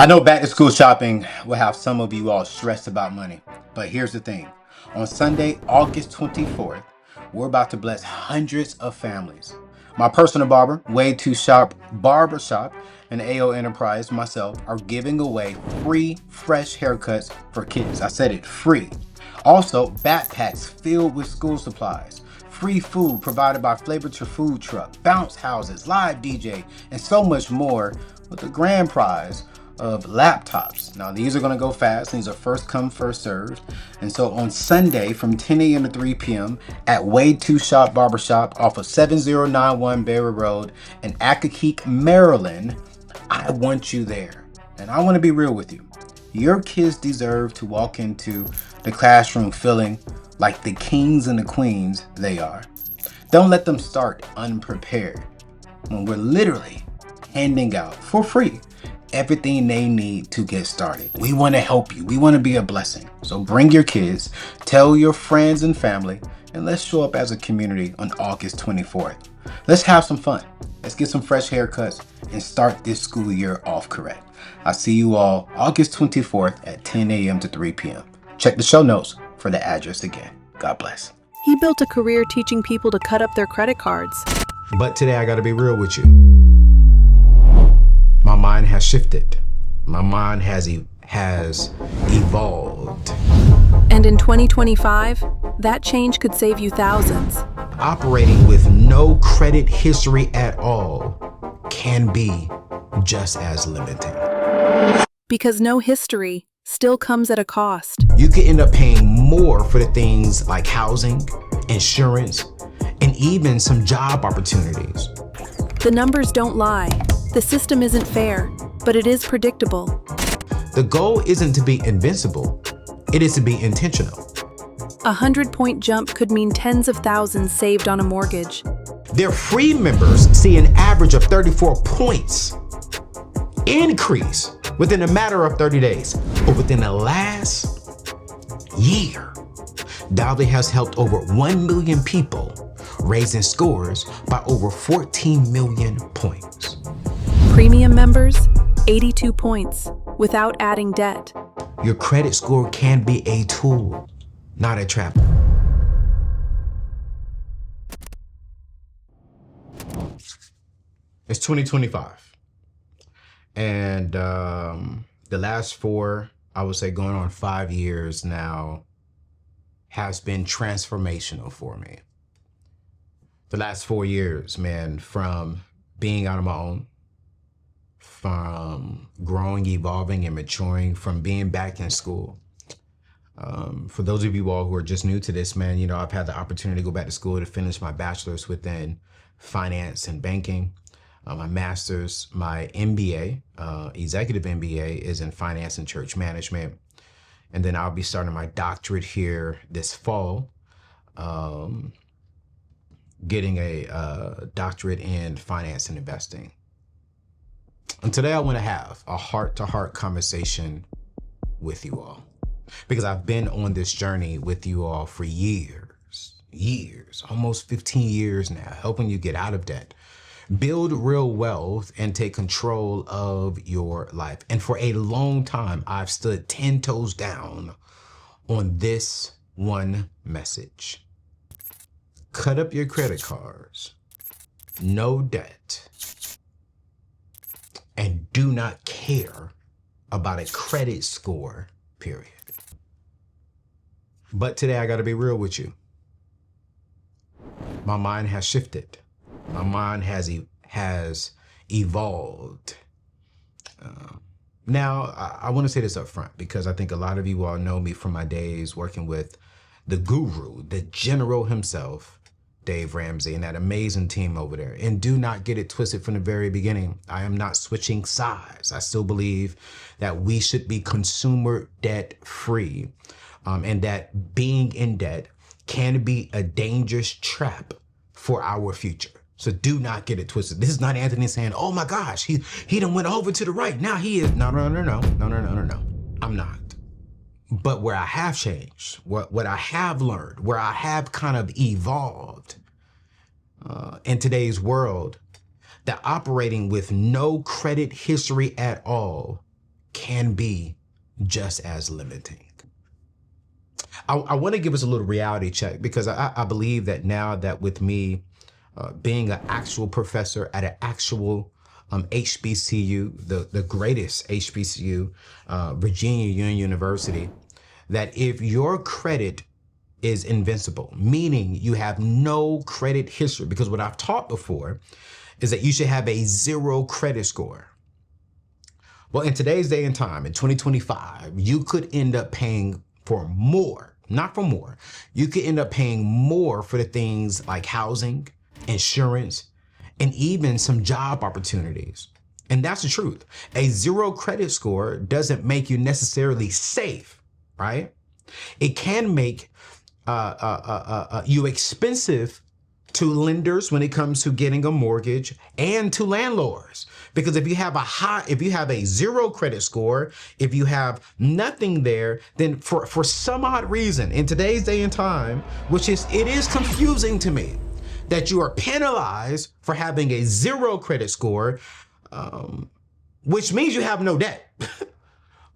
I know back to school shopping will have some of you all stressed about money, but here's the thing. On Sunday, August 24th, we're about to bless hundreds of families. My personal barber, Way Too Sharp Barbershop, and AO Enterprise, myself, are giving away free, fresh haircuts for kids. I said it, free. Also, backpacks filled with school supplies. Free food provided by Flavor to Food Truck, bounce houses, live DJ, and so much more with the grand prize of laptops. Now, these are going to go fast. These are first come, first served. And so on Sunday from 10 a.m. to 3 p.m. at Way Too Shop Barbershop off of 7091 Berry Road in Accokeek, Maryland, I want you there. And I want to be real with you. Your kids deserve to walk into the classroom feeling like the kings and the queens they are. Don't let them start unprepared when we're literally handing out for free everything they need to get started. We want to help you. We want to be a blessing. So bring your kids, tell your friends and family, and let's show up as a community on August 24th. Let's have some fun. Let's get some fresh haircuts and start this school year off correct. I'll see you all August 24th at 10 a.m. to 3 p.m. Check the show notes for the address again. God bless. He built a career teaching people to cut up their credit cards. But today I gotta be real with you. My mind has shifted. My mind has evolved. And in 2025, that change could save you thousands. Operating with no credit history at all can be just as limiting. Because no history still comes at a cost. You could end up paying more for the things like housing, insurance, and even some job opportunities. The numbers don't lie. The system isn't fair, but it is predictable. The goal isn't to be invincible, it is to be intentional. A 100-point jump could mean tens of thousands saved on a mortgage. Their free members see an average of 34 points increase within a matter of 30 days. But within the last year, Dolly has helped over 1 million people, raising scores by over 14 million points. Premium members, 82 points, without adding debt. Your credit score can be a tool, not a trap. It's 2025. And the last 4, I would say going on 5 years now, has been transformational for me. The last 4 years, man, from being out on my own, from growing, evolving, and maturing, from being back in school. For those of you all who are just new to this, man, you know, I've had the opportunity to go back to school to finish my bachelor's within finance and banking. My master's, my MBA, executive MBA, is in finance and church management. And then I'll be starting my doctorate here this fall, getting a doctorate in finance and investing. And today I want to have a heart-to-heart conversation with you all, because I've been on this journey with you all for years, almost 15 years now, helping you get out of debt, build real wealth, and take control of your life. And for a long time, I've stood 10 toes down on this one message. Cut up your credit cards, no debt, and do not care about a credit score, period. But today I gotta be real with you. My mind has shifted. My mind has evolved. Now, I want to say this up front because I think a lot of you all know me from my days working with the guru, the general himself, Dave Ramsey, and that amazing team over there. And do not get it twisted from the very beginning. I am not switching sides. I still believe that we should be consumer debt free, and that being in debt can be a dangerous trap for our future. So do not get it twisted. This is not Anthony saying, oh my gosh, he done went over to the right. Now he is, no. I'm not. But where I have changed, what I have learned, where I have kind of evolved in today's world, that operating with no credit history at all can be just as limiting. I want to give us a little reality check, because I believe that now that with me being an actual professor at an actual HBCU, the greatest HBCU, Virginia Union University, that if your credit is invincible, meaning you have no credit history, because what I've taught before is that you should have a 0 credit score. Well, in today's day and time, in 2025, you could end up paying for more, not for more. You could end up paying more for the things like housing, insurance, and even some job opportunities. And that's the truth. A 0 credit score doesn't make you necessarily safe, right? It can make you expensive to lenders when it comes to getting a mortgage, and to landlords. Because if you have a 0 credit score, if you have nothing there, then for some odd reason in today's day and time, it is confusing to me that you are penalized for having a 0 credit score, which means you have no debt,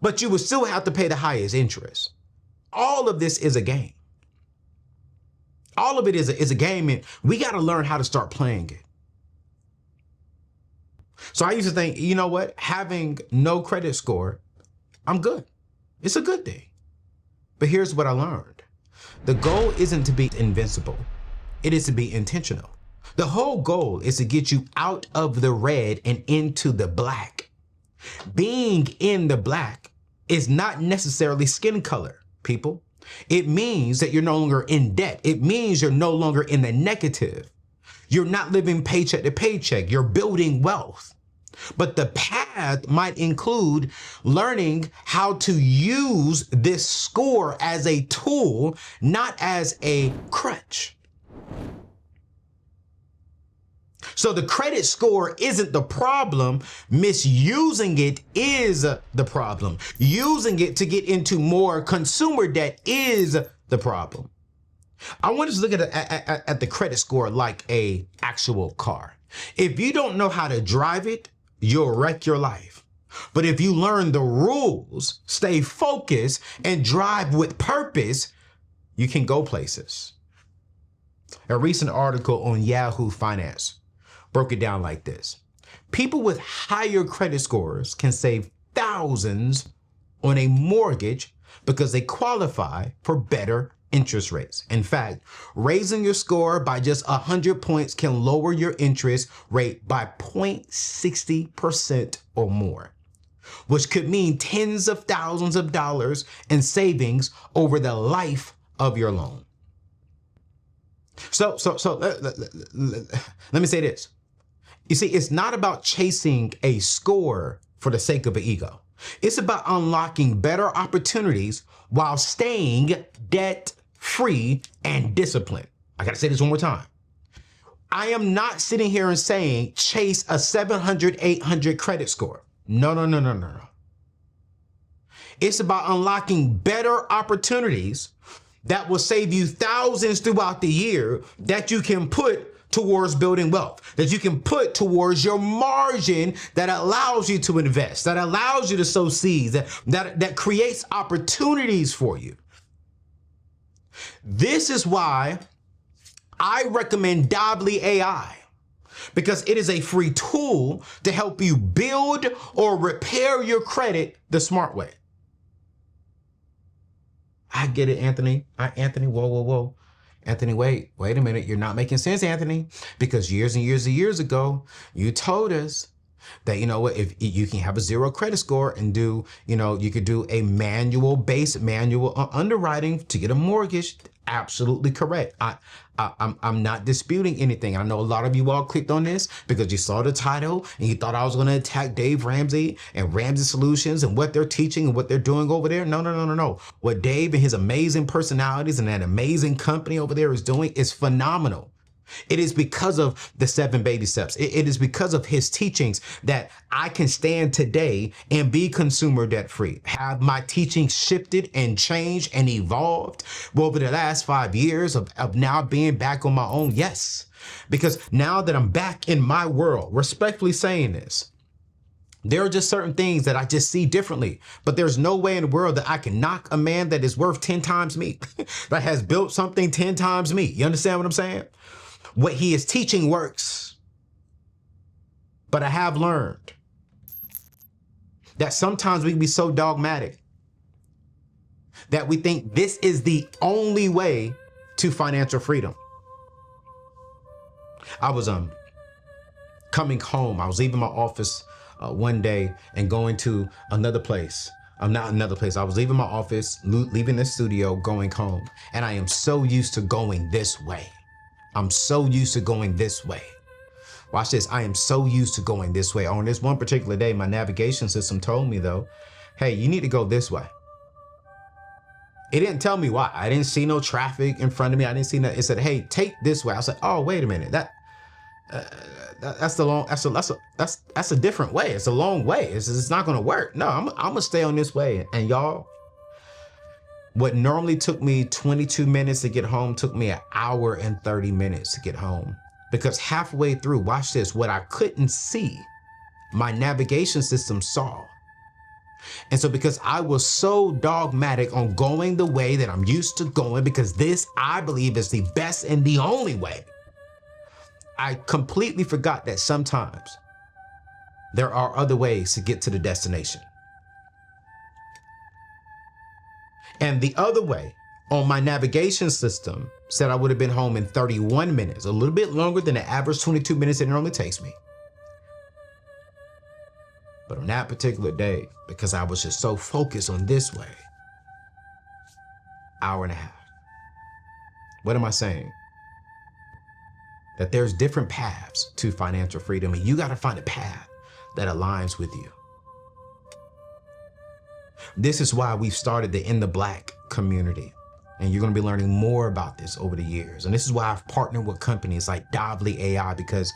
but you would still have to pay the highest interest. All of this is a game. All of it is a game, and we got to learn how to start playing it. So I used to think, you know what, having no credit score, I'm good. It's a good thing. But here's what I learned. The goal isn't to be invincible. It is to be intentional. The whole goal is to get you out of the red and into the black. Being in the black is not necessarily skin color, people. It means that you're no longer in debt. It means you're no longer in the negative. You're not living paycheck to paycheck. You're building wealth. But the path might include learning how to use this score as a tool, not as a crutch. So the credit score isn't the problem. Misusing it is the problem. Using it to get into more consumer debt is the problem. I want us to look at the credit score like a actual car. If you don't know how to drive it, you'll wreck your life. But if you learn the rules, stay focused, and drive with purpose, you can go places. A recent article on Yahoo Finance broke it down like this. People with higher credit scores can save thousands on a mortgage because they qualify for better interest rates. In fact, raising your score by just 100 points can lower your interest rate by 0.60% or more, which could mean tens of thousands of dollars in savings over the life of your loan. So let me say this. You see, it's not about chasing a score for the sake of an ego. It's about unlocking better opportunities while staying debt-free and disciplined. I gotta say this one more time. I am not sitting here and saying chase a 700, 800 credit score. No. It's about unlocking better opportunities that will save you thousands throughout the year that you can put towards building wealth, that you can put towards your margin that allows you to invest, that allows you to sow seeds, that creates opportunities for you. This is why I recommend Dobly AI, because it is a free tool to help you build or repair your credit the smart way. I get it, Anthony. Anthony, whoa. Anthony, wait a minute. You're not making sense, Anthony, because years and years ago, you told us that, you know what, if you can have a 0 credit score and do, you could do a manual underwriting to get a mortgage. Absolutely correct. I'm not disputing anything. I know a lot of you all clicked on this because you saw the title and you thought I was going to attack Dave Ramsey and Ramsey Solutions and what they're teaching and what they're doing over there. No. What Dave and his amazing personalities and that amazing company over there is doing is phenomenal. It is because of the 7 baby steps. It is because of his teachings that I can stand today and be consumer debt free. Have my teachings shifted and changed and evolved over the last 5 years of now being back on my own? Yes, because now that I'm back in my world, respectfully saying this, There are just certain things that I just see differently, but there's no way in the world that I can knock a man that is worth 10 times me, that has built something 10 times me. You understand what I'm saying? What he is teaching works. But I have learned that sometimes we can be so dogmatic that we think this is the only way to financial freedom. I was coming home. I was leaving my office one day and going to another place. Not another place. I was leaving my office, leaving the studio, going home. And I am so used to going this way. I'm so used to going this way. Watch this. I am so used to going this way. On this one particular day, my navigation system told me though, hey, you need to go this way. It didn't tell me why. I didn't see no traffic in front of me. I didn't see no, it said, hey, take this way. I was like, oh, wait a minute. That's a different way. It's a long way. It's not going to work. No, I'm going to stay on this way. And y'all, what normally took me 22 minutes to get home took me 1 hour and 30 minutes to get home. Because halfway through, watch this, what I couldn't see, my navigation system saw. And so because I was so dogmatic on going the way that I'm used to going, because this, I believe, is the best and the only way, I completely forgot that sometimes there are other ways to get to the destination. And the other way on my navigation system said I would have been home in 31 minutes, a little bit longer than the average 22 minutes it normally takes me. But on that particular day, because I was just so focused on this way, 1.5 hours. What am I saying? That there's different paths to financial freedom, and you got to find a path that aligns with you. This is why we've started the In the Black community. And you're going to be learning more about this over the years. And this is why I've partnered with companies like Dobly AI, because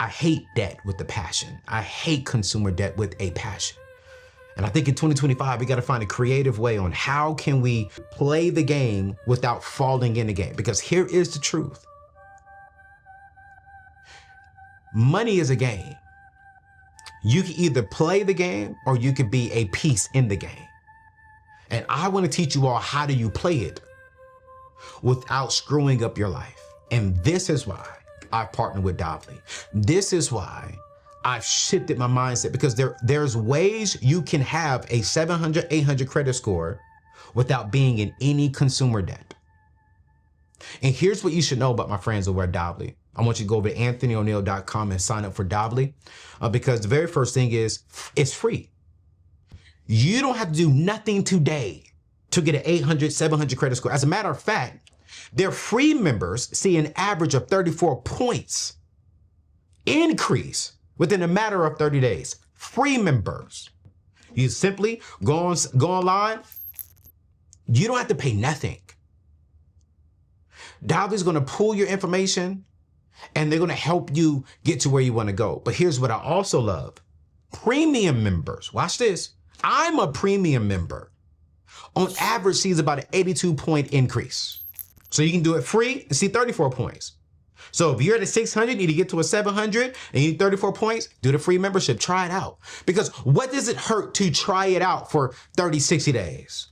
I hate debt with a passion. I hate consumer debt with a passion. And I think in 2025, we got to find a creative way on how can we play the game without falling in the game. Because here is the truth. Money is a game. You can either play the game or you could be a piece in the game. And I want to teach you all how do you play it without screwing up your life. And this is why I've partnered with Dobly. This is why I've shifted my mindset, because there's ways you can have a 700, 800 credit score without being in any consumer debt. And here's what you should know about my friends over at Dobly. I want you to go over to anthonyoneal.com and sign up for Dobly, because the very first thing is it's free. You don't have to do nothing today to get an 800, 700 credit score. As a matter of fact, their free members see an average of 34 points increase within a matter of 30 days. Free members. You simply go online. You don't have to pay nothing. Dobly's going to pull your information and they're going to help you get to where you want to go. But here's what I also love. Premium members. Watch this. I'm a premium member. On average, sees about an 82-point increase. So you can do it free and see 34 points. So if you're at a 600, you need to get to a 700 and you need 34 points, do the free membership, try it out. Because what does it hurt to try it out for 30, 60 days?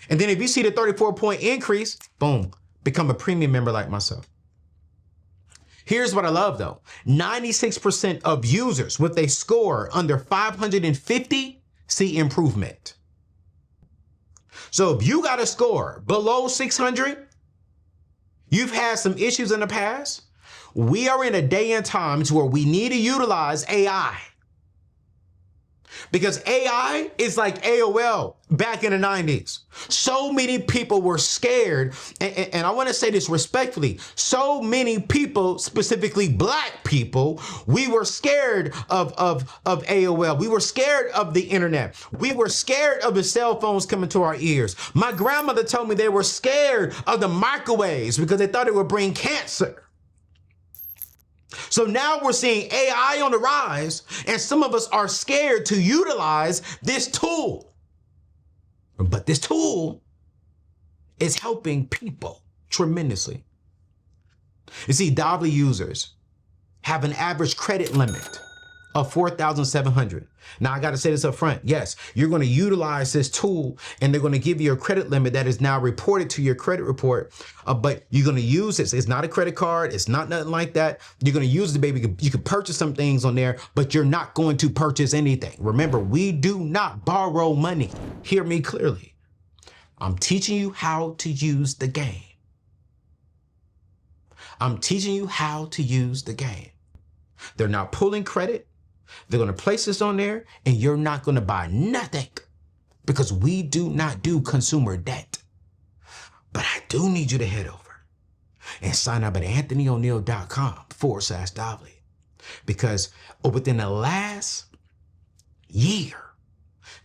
And then if you see the 34-point increase, boom, become a premium member like myself. Here's what I love though. 96% of users with a score under 550 see improvement. So if you got a score below 600, you've had some issues in the past, we are in a day and time to where we need to utilize AI. Because AI is like AOL back in the 90s. So many people were scared, and I want to say this respectfully, so many people, specifically Black people, we were scared of AOL. We were scared of the internet. We were scared of the cell phones coming to our ears. My grandmother told me they were scared of the microwaves because they thought it would bring cancer. So now we're seeing AI on the rise, and some of us are scared to utilize this tool. But this tool is helping people tremendously. You see, Dobly users have an average credit limit of 4,700. Now I got to say this up front. Yes, you're going to utilize this tool and they're going to give you a credit limit that is now reported to your credit report. But you're going to use this. It's not a credit card. It's not nothing like that. You're going to use the baby. You can purchase some things on there, but you're not going to purchase anything. Remember, we do not borrow money. Hear me clearly. I'm teaching you how to use the game. I'm teaching you how to use the game. They're not pulling credit. They're going to place this on there and you're not going to buy nothing because we do not do consumer debt. But I do need you to head over and sign up at anthonyoneal.com/Dovely because within the last year,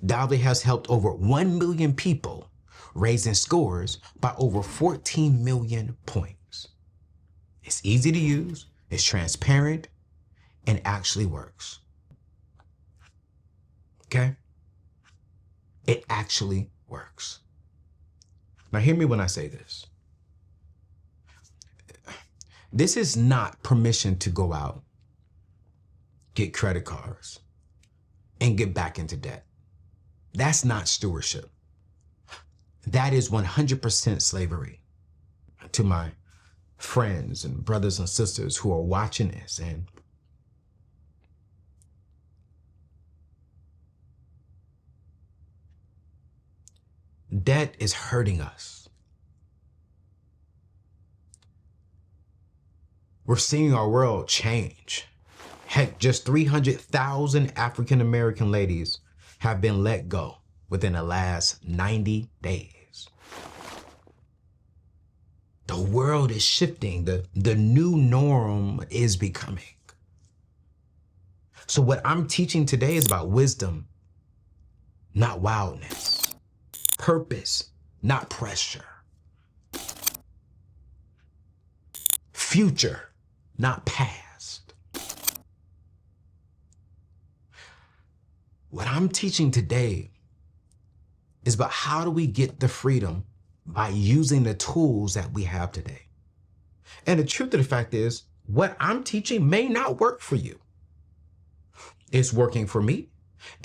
Dovely has helped over 1 million people raising scores by over 14 million points. It's easy to use, it's transparent, and actually works. Okay? It actually works. Now hear me when I say this. This is not permission to go out, get credit cards, and get back into debt. That's not stewardship. That is 100% slavery. To my friends and brothers and sisters who are watching this, and debt is hurting us. We're seeing our world change. Heck, just 300,000 African American ladies have been let go within the last 90 days. The world is shifting. The new norm is becoming. So what I'm teaching today is about wisdom, not wildness. Purpose, not pressure. Future, not past. What I'm teaching today is about how do we get the freedom by using the tools that we have today. And the truth of the fact is, what I'm teaching may not work for you. It's working for me,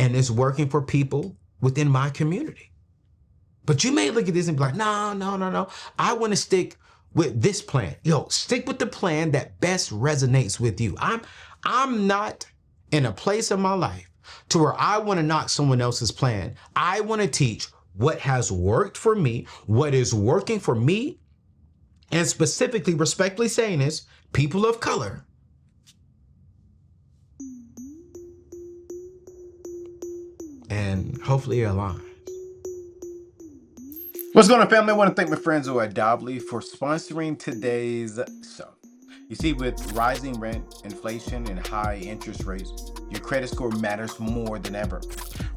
and it's working for people within my community. But you may look at this and be like, no. I want to stick with this plan. Yo, stick with the plan that best resonates with you. I'm not in a place in my life to where I want to knock someone else's plan. I want to teach what has worked for me, what is working for me, and specifically, respectfully saying this, people of color. And hopefully it aligns. What's going on, family? I want to thank my friends over at Dovely for sponsoring today's show. You see, with rising rent, inflation, and high interest rates, your credit score matters more than ever.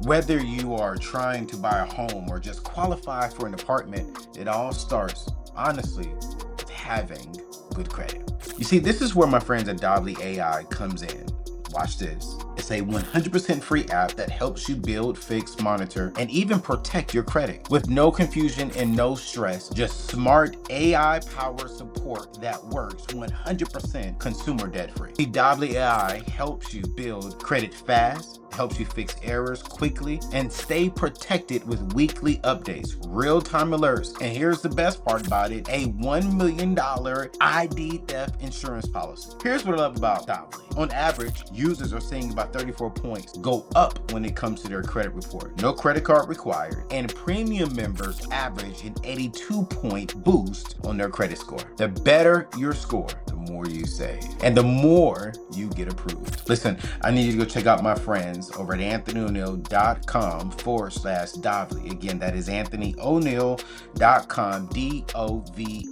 Whether you are trying to buy a home or just qualify for an apartment, it all starts, honestly, with having good credit. You see, this is where my friends at Dovely AI comes in. Watch this. It's a 100% free app that helps you build, fix, monitor, and even protect your credit with no confusion and no stress. Just smart AI-powered support that works 100% consumer debt-free. Dovely AI helps you build credit fast, helps you fix errors quickly, and stay protected with weekly updates, real-time alerts, and here's the best part about it, a $1 million ID theft insurance policy. Here's what I love about Dovely. On average, users are seeing about 34 points go up when it comes to their credit report. No credit card required, and premium members average an 82-point boost on their credit score. The better your score, the more you save, and the more you get approved. Listen, I need you to go check out my friends over at anthonyoneal.com/Dovely. Again, that is anthonyoneal.com, DOVLY.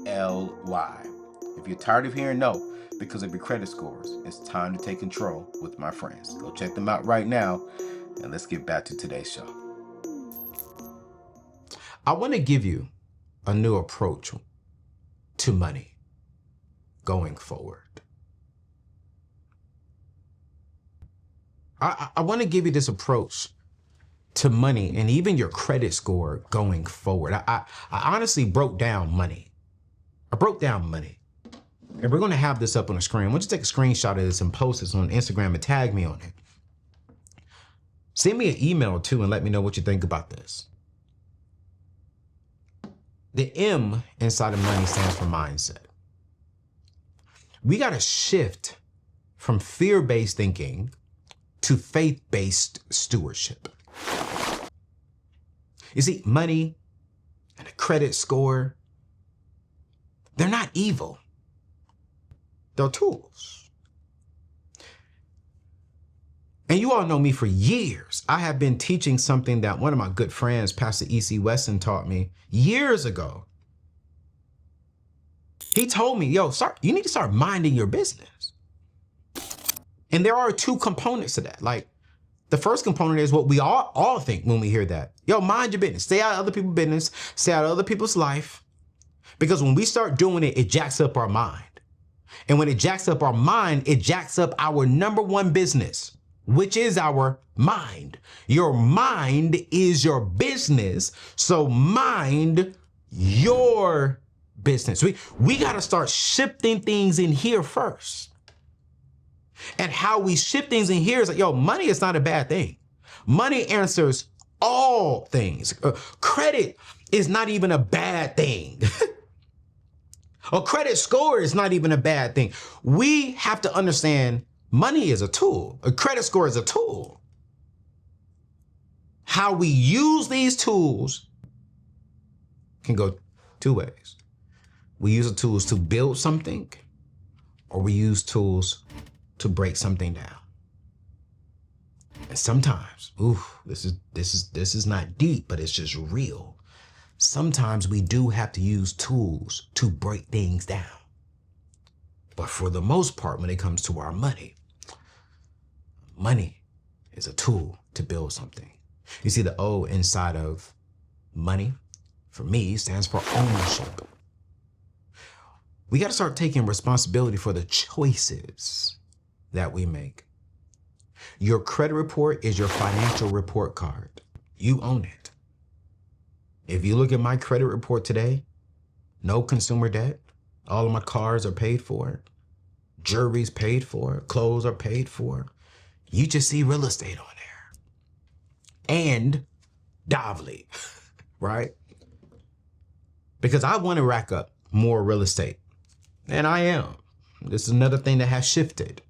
If you're tired of hearing no because of your credit scores, it's time to take control with my friends. Go check them out right now, and let's get back to today's show. I want to give you a new approach to money going forward. I want to give you this approach to money and even your credit score going forward. I honestly broke down money. And we're going to have this up on the screen. I want you to take a screenshot of this and post this on Instagram and tag me on it. Send me an email too and let me know what you think about this. The M inside of money stands for mindset. We got to shift from fear-based thinking to faith-based stewardship. You see, money and a credit score, they're not evil. They're tools. And you all know me for years. I have been teaching something that one of my good friends, Pastor E.C. Weston, taught me years ago. He told me, yo, you need to start minding your business. And there are two components to that. Like, the first component is what we all think when we hear that. Yo, mind your business. Stay out of other people's business. Stay out of other people's life. Because when we start doing it, it jacks up our mind. And when it jacks up our mind, it jacks up our number one business, which is our mind. Your mind is your business. So mind your business. We got to start shifting things in here first. And how we shift things in here is like, yo, money is not a bad thing. Money answers all things. Credit is not even a bad thing. A credit score is not even a bad thing. We have to understand money is a tool. A credit score is a tool. How we use these tools can go two ways. We use the tools to build something, or we use tools to break something down. And sometimes, this is not deep, but it's just real. Sometimes we do have to use tools to break things down. But for the most part, when it comes to our money, money is a tool to build something. You see, the O inside of money, for me, stands for ownership. We got to start taking responsibility for the choices that we make. Your credit report is your financial report card. You own it. If you look at my credit report today, no consumer debt. All of my cars are paid for. Jewelry's paid for. Clothes are paid for. You just see real estate on there. And Dovely, right? Because I want to rack up more real estate. And I am. This is another thing that has shifted.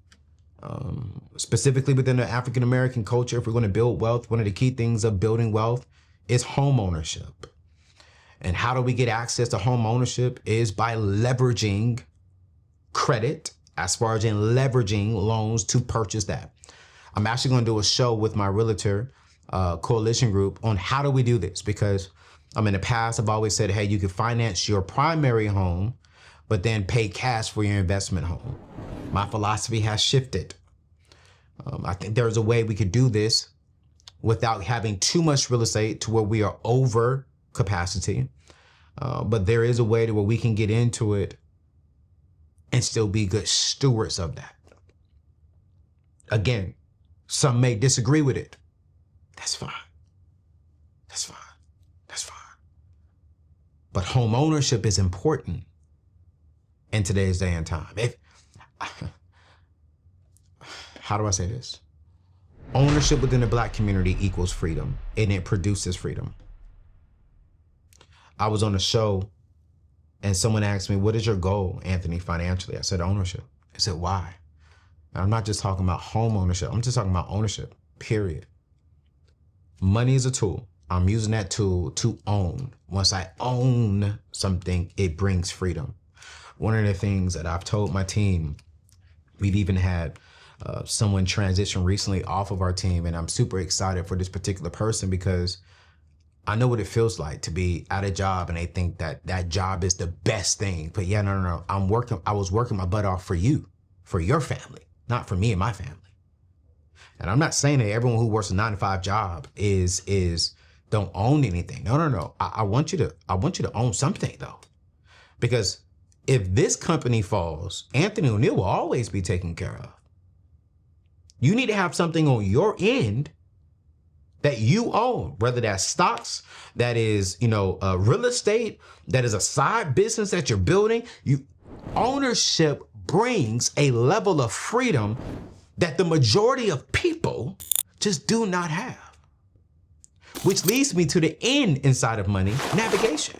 Specifically within the African-American culture, if we're going to build wealth, one of the key things of building wealth is home ownership. And how do we get access to home ownership is by leveraging credit, as far as in leveraging loans to purchase that. I'm actually going to do a show with my realtor coalition group on how do we do this, because in the past, I've always said, hey, you can finance your primary home, but then pay cash for your investment home. My philosophy has shifted. I think there's a way we could do this without having too much real estate to where we are over capacity. But there is a way to where we can get into it and still be good stewards of that. Again, some may disagree with it. That's fine. That's fine. That's fine. But home ownership is important in today's day and time. How do I say this? Ownership within the Black community equals freedom, and it produces freedom. I was on a show and someone asked me, what is your goal, Anthony, financially? I said, ownership. I said, why? And I'm not just talking about home ownership. I'm just talking about ownership, period. Money is a tool. I'm using that tool to own. Once I own something, it brings freedom. One of the things that I've told my team, we've even had someone transition recently off of our team, and I'm super excited for this particular person because I know what it feels like to be at a job and they think that that job is the best thing. But yeah, no. I was working my butt off for you, for your family, not for me and my family. And I'm not saying that everyone who works a 9-to-5 job is don't own anything. No. I want you to own something though, because if this company falls, Anthony ONeal will always be taken care of. You need to have something on your end that you own, whether that's stocks, that is, real estate, that is a side business that you're building. Ownership brings a level of freedom that the majority of people just do not have. Which leads me to the end inside of money, navigation.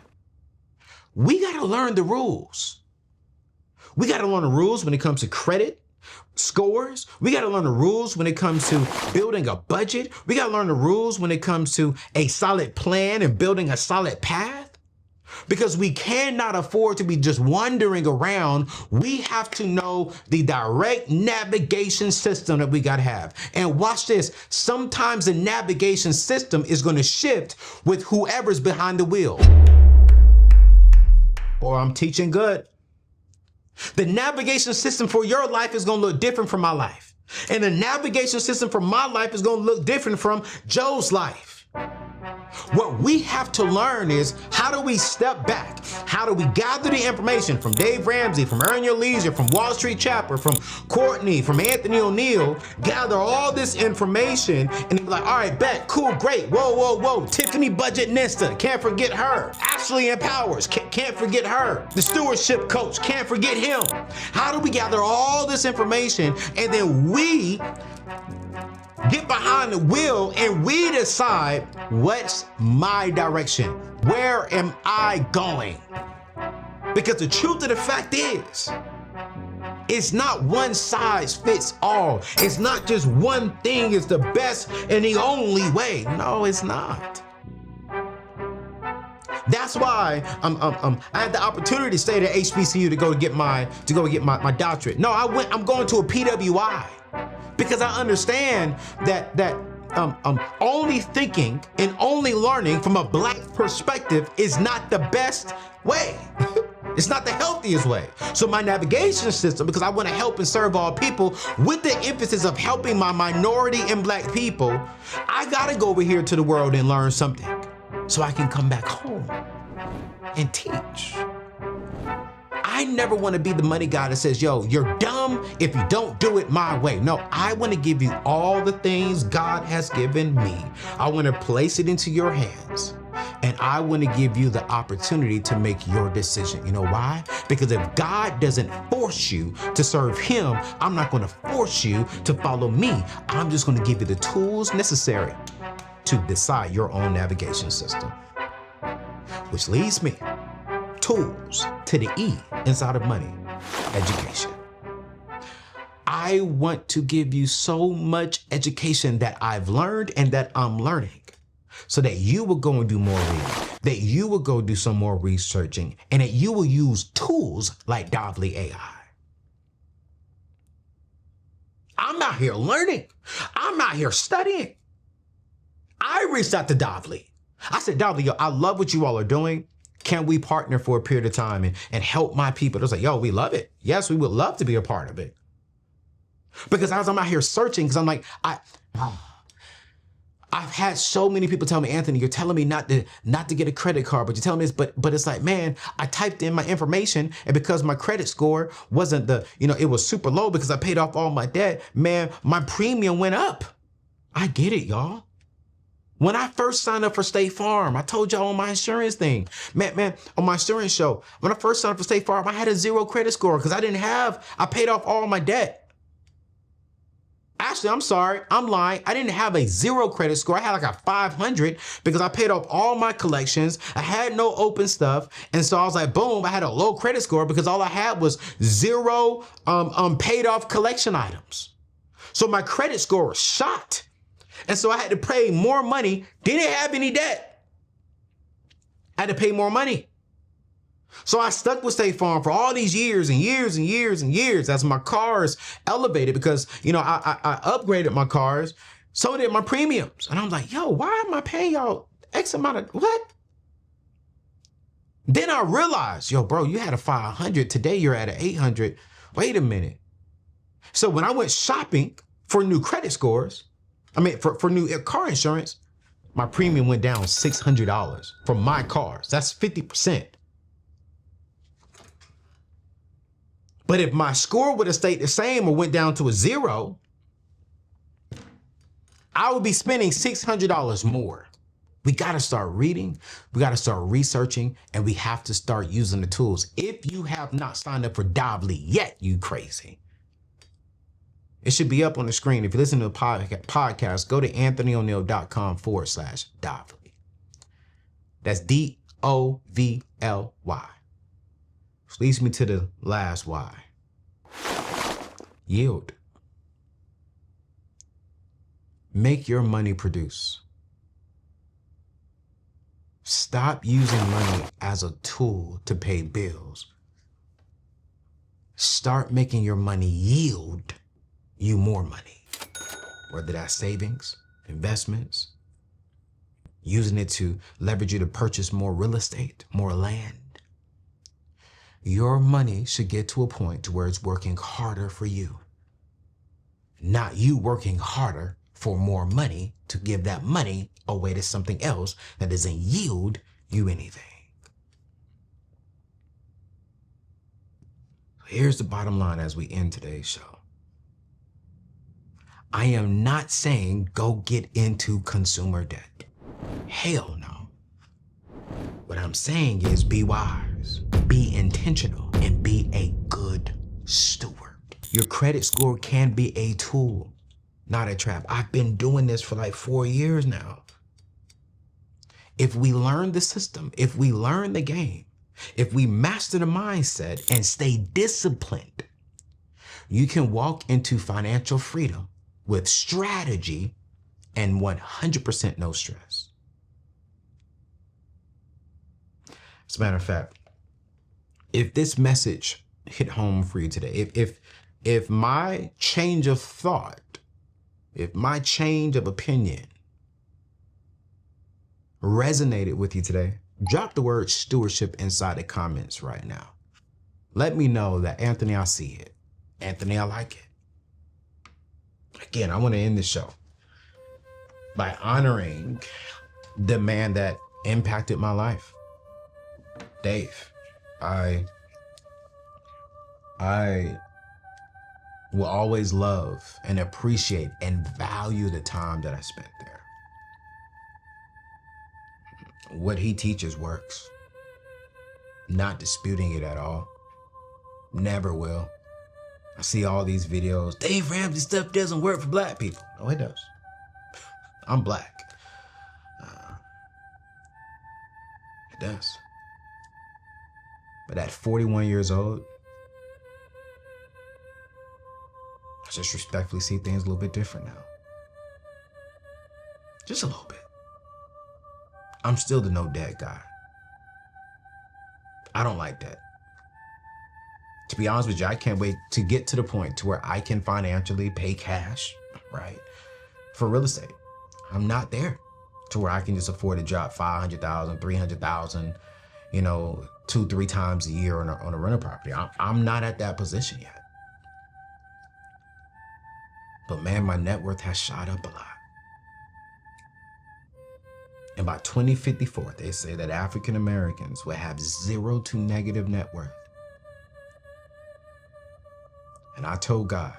We got to learn the rules. We got to learn the rules when it comes to credit scores. We got to learn the rules when it comes to building a budget. We got to learn the rules when it comes to a solid plan and building a solid path. Because we cannot afford to be just wandering around. We have to know the direct navigation system that we got to have. And watch this. Sometimes the navigation system is going to shift with whoever's behind the wheel. Or I'm teaching good. The navigation system for your life is going to look different from my life. And the navigation system for my life is going to look different from Joe's life. What we have to learn is, how do we step back? How do we gather the information from Dave Ramsey, from Earn Your Leisure, from Wall Street Chapter, from Courtney, from Anthony ONeal, gather all this information and be like, all right, bet, cool, great, whoa. Tiffany Budget Nista, can't forget her. Ashley Empowers, can't forget her. The stewardship coach, can't forget him. How do we gather all this information and then we get behind the wheel and we decide, what's my direction? Where am I going? Because the truth of the fact is, it's not one size fits all. It's not just one thing is the best and the only way. No, it's not. That's why I had the opportunity to stay at HBCU to go get my doctorate. No, I'm going to a PWI. Because I understand that only thinking and only learning from a Black perspective is not the best way. It's not the healthiest way. So my navigation system, because I want to help and serve all people with the emphasis of helping my minority and Black people, I got to go over here to the world and learn something so I can come back home and teach. I never want to be the money guy that says, yo, you're dumb if you don't do it my way. No, I want to give you all the things God has given me. I want to place it into your hands. And I want to give you the opportunity to make your decision. You know why? Because if God doesn't force you to serve him, I'm not going to force you to follow me. I'm just going to give you the tools necessary to decide your own navigation system. Which leads me tools to the E inside of money, education. I want to give you so much education that I've learned and that I'm learning so that you will go and do more reading, that you will go do some more researching, and that you will use tools like Dovely AI. I'm out here learning. I'm out here studying. I reached out to Dovely. I said, Dovely, yo, I love what you all are doing. Can we partner for a period of time and help my people? It was like, yo, we love it. Yes, we would love to be a part of it. Because as I'm out here searching, because I'm like, I've had so many people tell me, Anthony, you're telling me not to get a credit card, but you're telling me this, but it's like, man, I typed in my information, and because my credit score wasn't it was super low because I paid off all my debt, man, my premium went up. I get it, y'all. When I first signed up for State Farm, I told y'all on my insurance thing, man, on my insurance show, when I first signed up for State Farm, I had a 0 credit score because I paid off all my debt. Actually, I'm sorry, I'm lying. I didn't have a 0 credit score. I had like a 500 because I paid off all my collections. I had no open stuff. And so I was like, boom, I had a low credit score because all I had was 0 paid off collection items. So my credit score was shot. And so I had to pay more money, didn't have any debt. I had to pay more money. So I stuck with State Farm for all these years and years and years and years as my cars elevated because, I upgraded my cars, so did my premiums. And I'm like, yo, why am I paying y'all X amount of what? Then I realized, yo, bro, you had a 500. Today you're at an 800. Wait a minute. So when I went shopping for new credit scores, for new car insurance, my premium went down $600 for my cars. That's 50%. But if my score would have stayed the same or went down to a 0, I would be spending $600 more. We got to start reading, we got to start researching, and we have to start using the tools. If you have not signed up for Dovely yet, you crazy. It should be up on the screen. If you listen to the podcast, go to anthonyoneal.com/Dovly. That's DOVLY. Which leads me to the last why. Yield. Make your money produce. Stop using money as a tool to pay bills. Start making your money yield you more money. Whether that's savings, investments, using it to leverage you to purchase more real estate, more land. Your money should get to a point to where it's working harder for you. Not you working harder for more money to give that money away to something else that doesn't yield you anything. Here's the bottom line as we end today's show. I am not saying go get into consumer debt. Hell no. What I'm saying is be wise, be intentional, and be a good steward. Your credit score can be a tool, not a trap. I've been doing this for like 4 years now. If we learn the system, if we learn the game, if we master the mindset and stay disciplined, you can walk into financial freedom with strategy and 100% no stress. As a matter of fact, if this message hit home for you today, if my change of thought, if my change of opinion resonated with you today, drop the word stewardship inside the comments right now. Let me know that, Anthony, I see it. Anthony, I like it. Again, I want to end the show by honoring the man that impacted my life. Dave. I will always love and appreciate and value the time that I spent there. What he teaches works. Not disputing it at all. Never will. I see all these videos. Dave Ramsey stuff doesn't work for black people. No, it does. I'm black. It does. But at 41 years old, I just respectfully see things a little bit different now. Just a little bit. I'm still the no debt guy. I don't like that. To be honest with you, I can't wait to get to the point to where I can financially pay cash, right, for real estate. I'm not there to where I can just afford to drop $500,000, $300,000, 2-3 times a year on a rental property. I'm not at that position yet. But man, my net worth has shot up a lot. And by 2054, they say that African Americans will have 0 to negative net worth. And I told God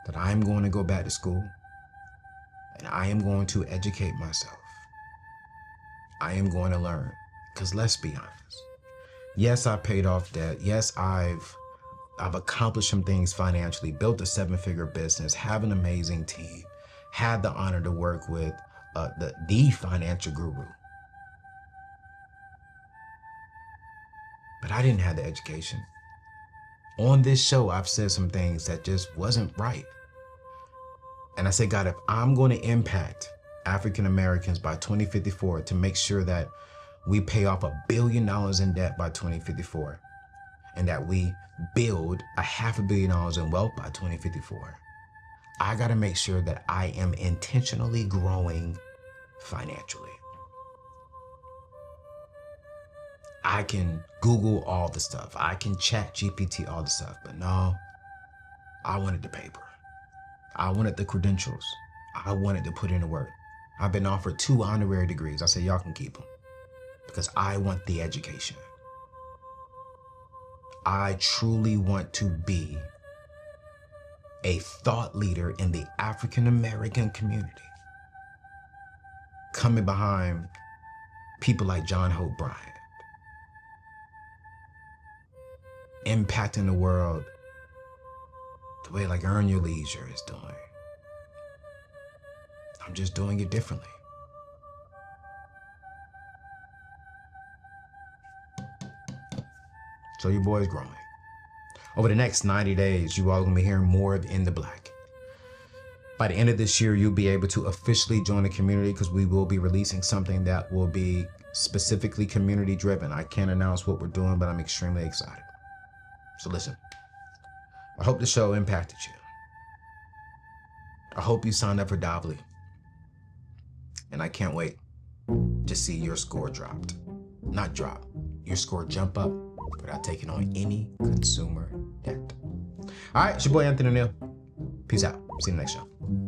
that I am going to go back to school and I am going to educate myself. I am going to learn. Because let's be honest. Yes, I paid off debt. Yes, I've accomplished some things financially, built a 7-figure business, have an amazing team, had the honor to work with the financial guru. But I didn't have the education. On this show, I've said some things that just wasn't right. And I said, God, if I'm going to impact African Americans by 2054 to make sure that we pay off $1 billion in debt by 2054, and that we build $500 million in wealth by 2054, I got to make sure that I am intentionally growing financially. I can Google all the stuff. I can chat GPT all the stuff, but no, I wanted the paper. I wanted the credentials. I wanted to put in the work. I've been offered 2 honorary degrees. I said, y'all can keep them because I want the education. I truly want to be a thought leader in the African American community, coming behind people like John Hope Bryant, impacting the world the way like Earn Your Leisure is doing. I'm just doing it differently. So your boy's growing. Over the next 90 days, you all are gonna be hearing more of In the Black. By the end of this year, you'll be able to officially join the community because we will be releasing something that will be specifically community driven. I can't announce what we're doing, but I'm extremely excited. So listen, I hope the show impacted you. I hope you signed up for Dobbly. And I can't wait to see your score dropped. Not drop, your score jump up without taking on any consumer debt. All right, it's your boy Anthony ONeal. Peace out. See you in the next show.